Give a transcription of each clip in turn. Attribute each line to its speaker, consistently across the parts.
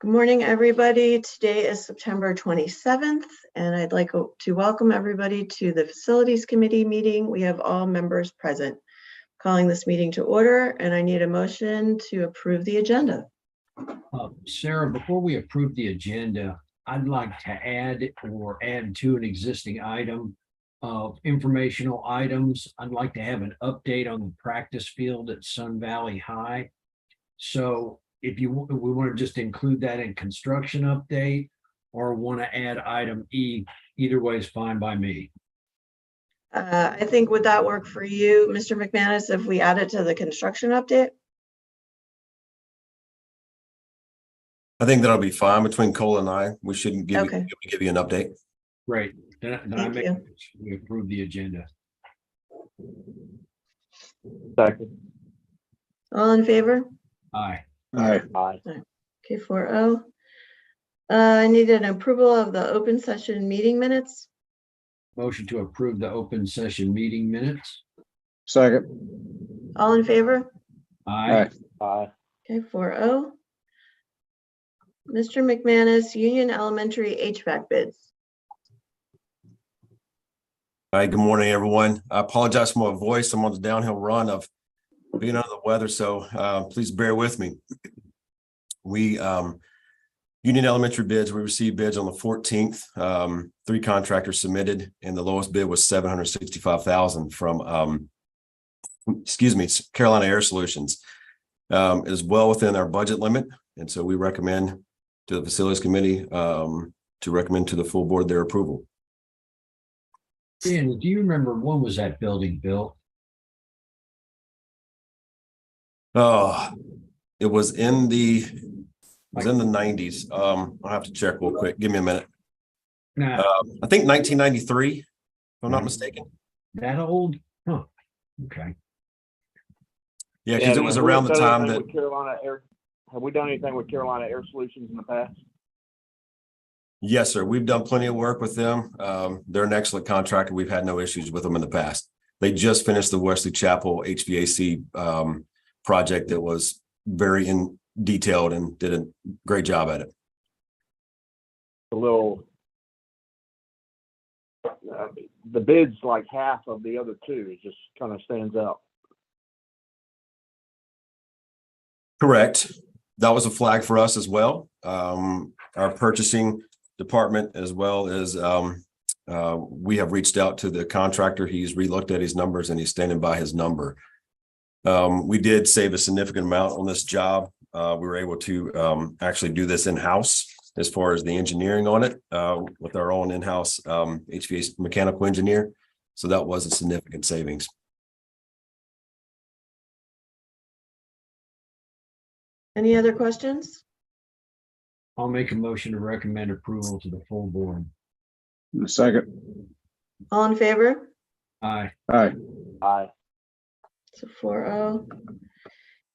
Speaker 1: Good morning, everybody. Today is September 27th, and I'd like to welcome everybody to the Facilities Committee meeting. We have all members present. Calling this meeting to order, and I need a motion to approve the agenda.
Speaker 2: Sarah, before we approve the agenda, I'd like to add to an existing item of informational items. I'd like to have an update on the practice field at Sun Valley High. So if we want to just include that in construction update or want to add item E, either way is fine by me.
Speaker 1: I think, would that work for you, Mr. McManus, if we add it to the construction update?
Speaker 3: I think that'll be fine between Cole and I. We shouldn't give you an update.
Speaker 2: Great. Then I make we approve the agenda.
Speaker 4: Second.
Speaker 1: All in favor?
Speaker 2: Aye.
Speaker 4: Aye.
Speaker 1: Okay, 4-0. I need an approval of the open session meeting minutes.
Speaker 2: Motion to approve the open session meeting minutes.
Speaker 4: Second.
Speaker 1: All in favor?
Speaker 2: Aye.
Speaker 4: Aye.
Speaker 1: Okay, 4-0. Mr. McManus, Union Elementary HVAC bids.
Speaker 3: Hi, good morning, everyone. I apologize for my voice. I'm on the downhill run of being under the weather, so please bear with me. We Union Elementary bids, we received bids on the 14th. 3 contractors submitted, and the lowest bid was $765,000 from Carolina Air Solutions. It is well within our budget limit, and so we recommend to the Facilities Committee to recommend to the full board their approval.
Speaker 2: Dan, do you remember when was that building built?
Speaker 3: It was in the 90s. I'll have to check real quick. Give me a minute.
Speaker 2: Nah,
Speaker 3: I think 1993, if I'm not mistaken.
Speaker 2: that old? Huh. Okay.
Speaker 3: Yeah, because it was around the time that
Speaker 4: Carolina Air. Have we done anything with Carolina Air Solutions in the past?
Speaker 3: Yes, sir. We've done plenty of work with them. They're an excellent contractor. We've had no issues with them in the past. They just finished the Wesley Chapel HVAC project that was very detailed and did a great job at it.
Speaker 4: A little. The bid's like half of the other two. It just kind of stands out.
Speaker 3: Correct. That was a flag for us as well. Our purchasing department, as well as we have reached out to the contractor. He's relooked at his numbers and he's standing by his number. We did save a significant amount on this job. We were able to actually do this in-house as far as the engineering on it with our own in-house HVAC mechanical engineer. So that was a significant savings.
Speaker 1: Any other questions?
Speaker 2: I'll make a motion to recommend approval to the full board.
Speaker 4: Second.
Speaker 1: All in favor?
Speaker 2: Aye.
Speaker 4: Aye. Aye.
Speaker 1: So 4-0.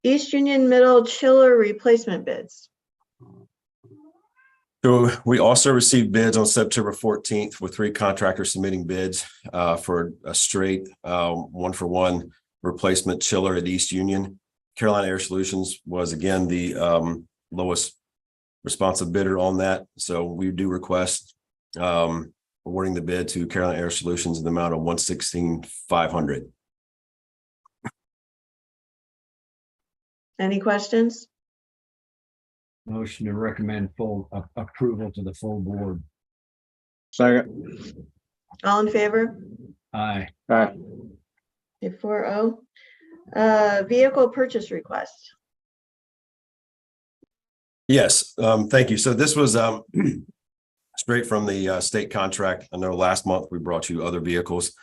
Speaker 1: East Union Middle chiller replacement bids.
Speaker 3: So we also received bids on September 14th with 3 contractors submitting bids for a straight 1-for-1 replacement chiller at East Union. Carolina Air Solutions was again the lowest responsive bidder on that. So we do request awarding the bid to Carolina Air Solutions in the amount of $116,500.
Speaker 1: Any questions?
Speaker 2: Motion to recommend full approval to the full board.
Speaker 4: Second.
Speaker 1: All in favor?
Speaker 2: Aye.
Speaker 4: Aye.
Speaker 1: Okay, 4-0. Vehicle purchase request.
Speaker 3: Yes, thank you. So this was straight from the state contract. I know last month we brought you other vehicles.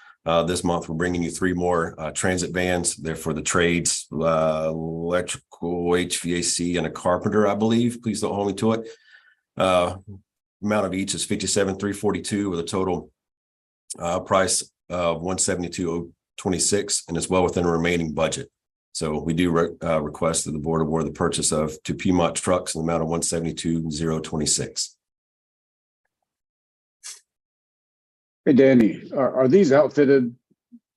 Speaker 3: This month we're bringing you 3 more transit vans. They're for the trades, electrical, HVAC, and a carpenter, I believe. Please don't hold me to it. Amount of each is $57,342 with a total price of $172,026, and it's well within a remaining budget. So we do request that the board award the purchase of 2 Piedmont trucks in the amount of $172,026.
Speaker 5: Hey, Danny, are these outfitted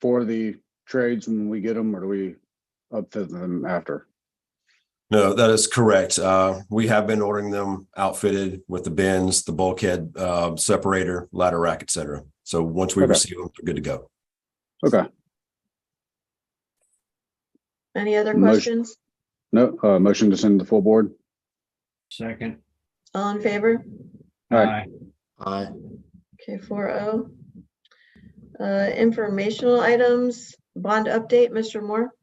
Speaker 5: for the trades when we get them, or do we outfit them after?
Speaker 3: No, that is correct. We have been ordering them outfitted with the bins, the bulkhead, separator, ladder rack, et cetera. So once we
Speaker 5: Okay.
Speaker 3: receive them, they're good to go.
Speaker 5: Okay.
Speaker 1: Any other
Speaker 5: Motion.
Speaker 1: questions?
Speaker 5: No, motion to send to the full board.
Speaker 2: Second.
Speaker 1: All in favor?
Speaker 5: Aye.
Speaker 6: Aye.
Speaker 1: Okay, 4-0. Informational items, bond update, Mr. Moore.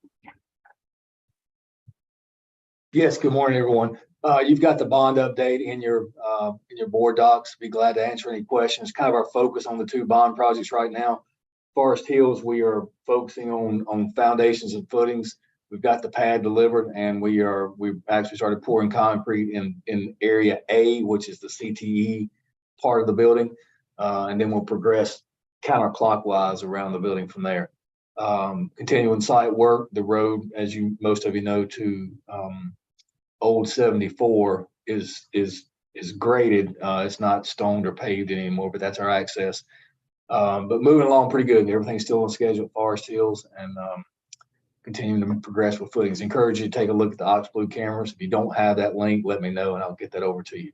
Speaker 7: Yes, good morning, everyone. You've got the bond update in your board docs. Be glad to answer any questions. Kind of our focus on the two bond projects right now. Forest Hills, we are focusing on foundations and footings. We've got the pad delivered, and we've actually started pouring concrete in area A, which is the CTE part of the building. And then we'll progress counterclockwise around the building from there. Continuing site work, the road, as most of you know, to Old 74 is graded. It's not stoned or paved anymore, but that's our access. But moving along pretty good. Everything's still on schedule at Forest Hills, and continuing to progress with footings. Encourage you to take a look at the Oxblue cameras. If you don't have that link, let me know and I'll get that over to you.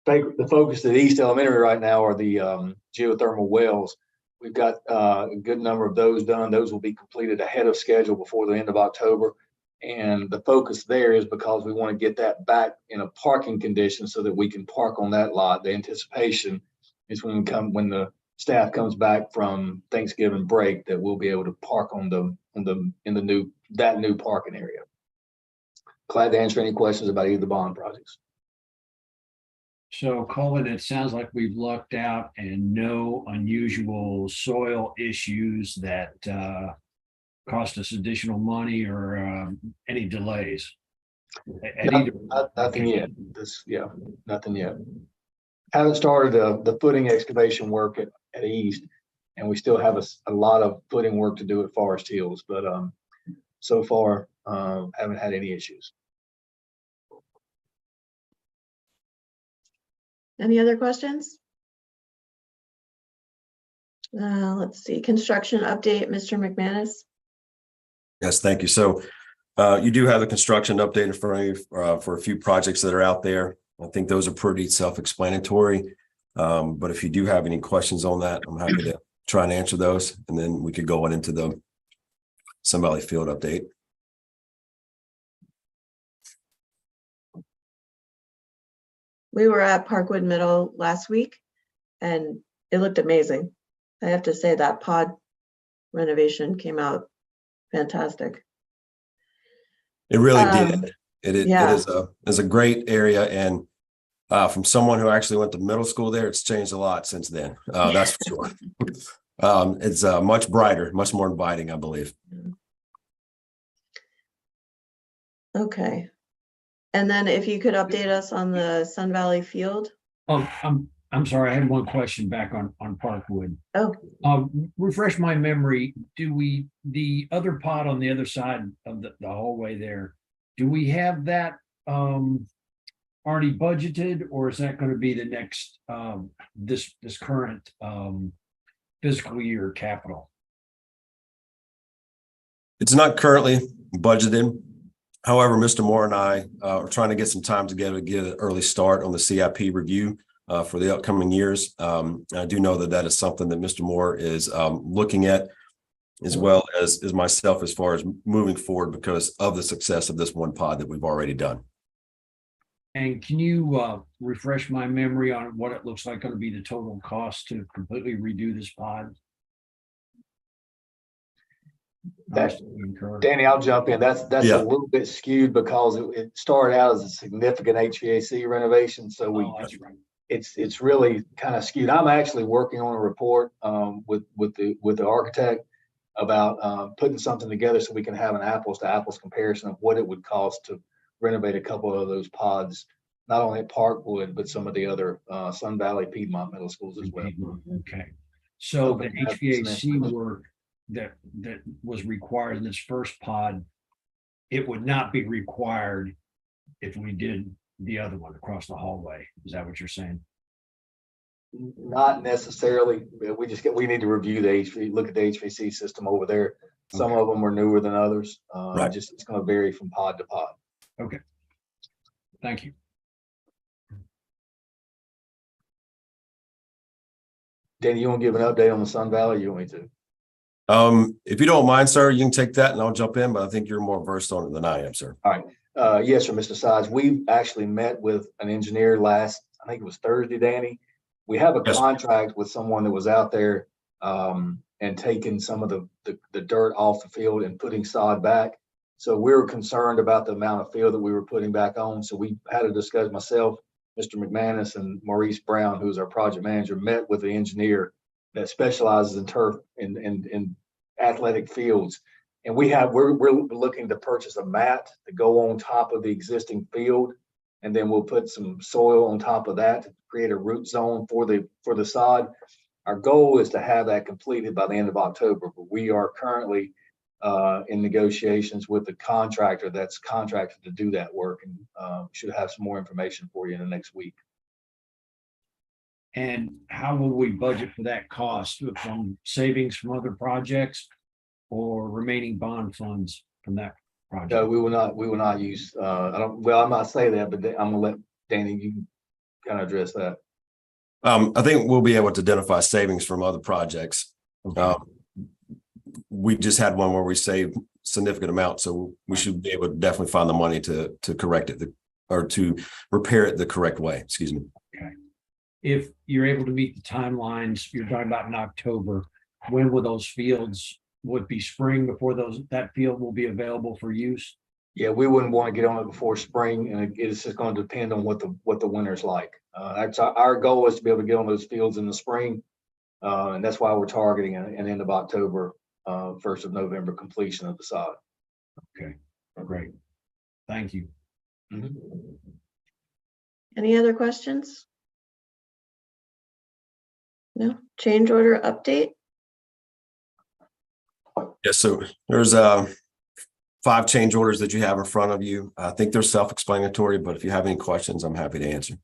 Speaker 7: The focus at East Elementary right now are the geothermal wells. We've got a good number of those done. Those will be completed ahead of schedule before the end of October. And the focus there is because we want to get that back in a parking condition so that we can park on that lot. The anticipation is when the staff comes back from Thanksgiving break that we'll be able to park in that new parking area. Glad to answer any questions about either of the bond projects.
Speaker 2: So Colin, it sounds like we've lucked out and no unusual soil issues that cost us additional money or any delays.
Speaker 7: Nothing yet. Nothing yet. Haven't started the footing excavation work at East, and we still have a lot of footing work to do at Forest Hills, but so far haven't had any issues.
Speaker 1: Any other questions? Let's see, construction update, Mr. McManus.
Speaker 3: Yes, thank you. So you do have the construction update in front of you for a few projects that are out there. I think those are pretty self-explanatory. But if you do have any questions on that, I'm happy to try and answer those. And then we could go on into the Sun Valley Field update.
Speaker 1: We were at Parkwood Middle last week and it looked amazing. I have to say that pod renovation came out fantastic.
Speaker 3: It really did. It
Speaker 1: yeah.
Speaker 3: is a great area, and from someone who actually went to middle school there, it's changed a lot since then. That's for sure. It's much brighter, much more inviting, I believe.
Speaker 1: Okay. And then if you could update us on the Sun Valley Field.
Speaker 2: Oh, I'm sorry. I had one question back on Parkwood.
Speaker 1: Oh.
Speaker 2: Refresh my memory. The other pod on the other side of the hallway there, do we have that already budgeted, or is that going to be the next this current fiscal year capital?
Speaker 3: It's not currently budgeted. However, Mr. Moore and I are trying to get some time together to get an early start on the CIP review for the upcoming years. I do know that is something that Mr. Moore is looking at, as well as myself, as far as moving forward because of the success of this one pod that we've already done.
Speaker 2: And can you refresh my memory on what it looks like going to be the total cost to completely redo this pod?
Speaker 7: Danny, I'll jump in. That's
Speaker 3: Yeah.
Speaker 7: A little bit skewed because it started out as a significant HVAC renovation. So
Speaker 2: that's right.
Speaker 7: It's really kind of skewed. I'm actually working on a report with the architect about putting something together so we can have an apples to apples comparison of what it would cost to renovate a couple of those pods, not only at Parkwood, but some of the other Sun Valley Piedmont middle schools as well.
Speaker 2: Okay. So the HVAC work that was required in this first pod, it would not be required if we did the other one across the hallway. Is that what you're saying?
Speaker 7: Not necessarily. We need to review look at the HVAC system over there. Some of them are newer than others.
Speaker 3: Right.
Speaker 7: It's going to vary from pod to pod.
Speaker 2: Okay. Thank you.
Speaker 7: Danny, you want to give an update on the Sun Valley? You want me to?
Speaker 3: If you don't mind, sir, you can take that and I'll jump in, but I think you're more versed on it than I am, sir.
Speaker 7: Yes, sir, Mr. Sides. We actually met with an engineer I think it was Thursday, Danny. We have a
Speaker 3: Yes.
Speaker 7: contract with someone that was out there and taking some of the dirt off the field and putting sod back. So we were concerned about the amount of field that we were putting back on. So we had a discussion, myself, Mr. McManus, and Maurice Brown, who's our project manager, met with the engineer that specializes in turf in athletic fields. And we're looking to purchase a mat to go on top of the existing field. And then we'll put some soil on top of that to create a root zone for the sod. Our goal is to have that completed by the end of October, but we are currently in negotiations with the contractor that's contracted to do that work, and should have some more information for you in the next week.
Speaker 2: And how will we budget for that cost, from savings from other projects or remaining bond funds from that project?
Speaker 7: No, we will not use, I'm not saying that, but I'm gonna let Danny, you can kind of address that.
Speaker 3: I think we'll be able to identify savings from other projects.
Speaker 2: Okay.
Speaker 3: We just had one where we saved significant amount, so we should be able to definitely find the money to correct it or to repair it the correct way. Excuse me.
Speaker 2: Okay. If you're able to meet the timelines you're talking about in October, when will those fields, would be spring before that field will be available for use?
Speaker 7: Yeah, we wouldn't want to get on it before spring, and it's just going to depend on what the winter's like. That's our goal, is to be able to get on those fields in the spring, and that's why we're targeting an end of October, 1st of November completion of the sod.
Speaker 2: Okay, great. Thank you.
Speaker 1: Any other questions? No? Change order update?
Speaker 3: Yes, so there's 5 change orders that you have in front of you. I think they're self-explanatory, but if you have any questions, I'm happy to answer.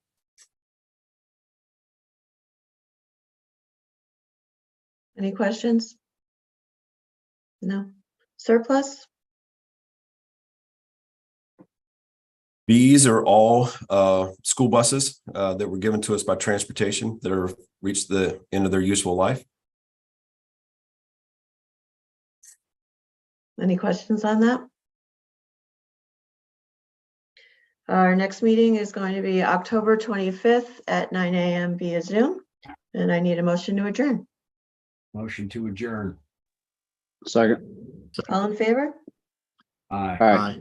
Speaker 1: Any questions? No? Surplus?
Speaker 3: These are all school buses that were given to us by transportation that are reached the end of their useful life.
Speaker 1: Any questions on that? Our next meeting is going to be October 25th at 9 a.m. via Zoom, and I need a motion to adjourn.
Speaker 2: Motion to adjourn.
Speaker 5: Second.
Speaker 1: All in favor?
Speaker 2: Aye.
Speaker 5: Aye.